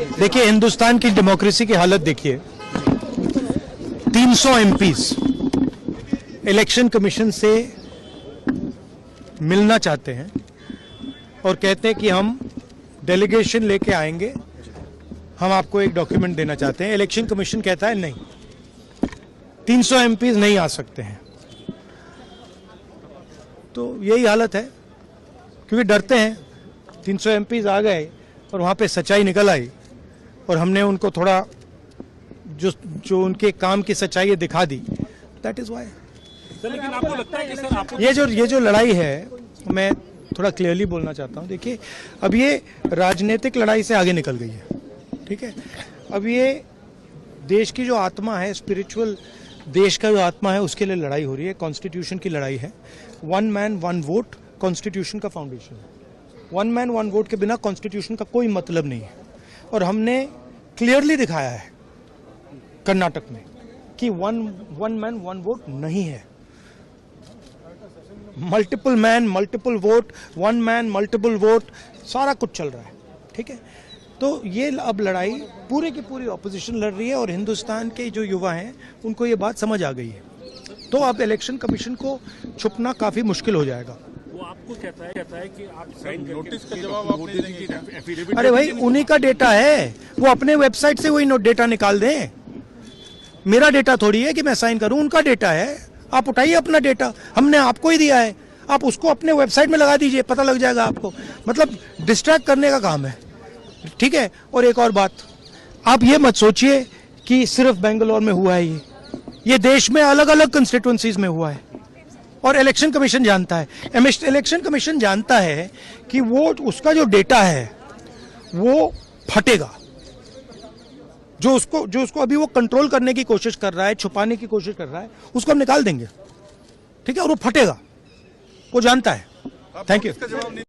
देखिए, हिंदुस्तान की डेमोक्रेसी की हालत देखिए। 300 एमपीज इलेक्शन कमीशन से मिलना चाहते हैं और कहते हैं कि हम डेलीगेशन लेके आएंगे, हम आपको एक डॉक्यूमेंट देना चाहते हैं। इलेक्शन कमीशन कहता है नहीं, 300 एमपीज नहीं आ सकते हैं। तो यही हालत है, क्योंकि डरते हैं। 300 एमपीज आ गए और वहां पे सच्चाई निकल आई और हमने उनको थोड़ा जो उनके काम की सच्चाई है दिखा दी। That is why. लेकिन आपको लगता है कि सर आपको ये जो लड़ाई है, मैं थोड़ा क्लियरली बोलना चाहता हूं। देखिए, अब ये राजनीतिक लड़ाई से आगे निकल गई है, ठीक है। अब ये देश की जो आत्मा है, स्पिरिचुअल देश का जो आत्मा है, उसके लिए लड़ाई हो रही है। कॉन्स्टिट्यूशन की लड़ाई है। 1 मैन 1 वोट कॉन्स्टिट्यूशन का फाउंडेशन है। 1 मैन 1 वोट के बिना कॉन्स्टिट्यूशन का कोई मतलब नहीं है। और हमने क्लियरली दिखाया है कर्नाटक में कि 1 मैन 1 वोट नहीं है। Multiple man multiple vote, 1 man multiple vote, सारा कुछ चल रहा है, ठीक है। तो ये अब लड़ाई पूरे की पूरी ऑपोजिशन लड़ रही है और हिंदुस्तान के जो युवा हैं उनको ये बात समझ आ गई है। तो अब इलेक्शन कमीशन को छुपना काफी मुश्किल हो जाएगा। वो आपको कहता है कि आप साइन नोटिस का जवाब आप नहीं देंगे, एफिडेविट। अरे भाई, उन्हीं का डेटा है, वो अपने वेबसाइट से वही डेटा निकाल दें। मेरा डेटा थोड़ी है कि मैं साइन करूं, उनका डेटा है। आप उठाइए अपना डेटा, हमने आपको ही दिया है, आप उसको अपने वेबसाइट में लगा दीजिए, पता लग जाएगा आपको। मतलब डिस्ट्रैक्ट करने का काम है, ठीक है। और एक और बात, आप ये मत सोचिए कि सिर्फ बेंगलोर में हुआ है। ये देश में अलग अलग कंस्टिट्यूएंसीज में हुआ है और इलेक्शन कमीशन जानता है। इलेक्शन कमीशन जानता है कि वो उसका जो डेटा है वो फटेगा। जो उसको अभी वो कंट्रोल करने की कोशिश कर रहा है, छुपाने की कोशिश कर रहा है, उसको हम निकाल देंगे, ठीक है। और वो फटेगा, वो जानता है। Thank you.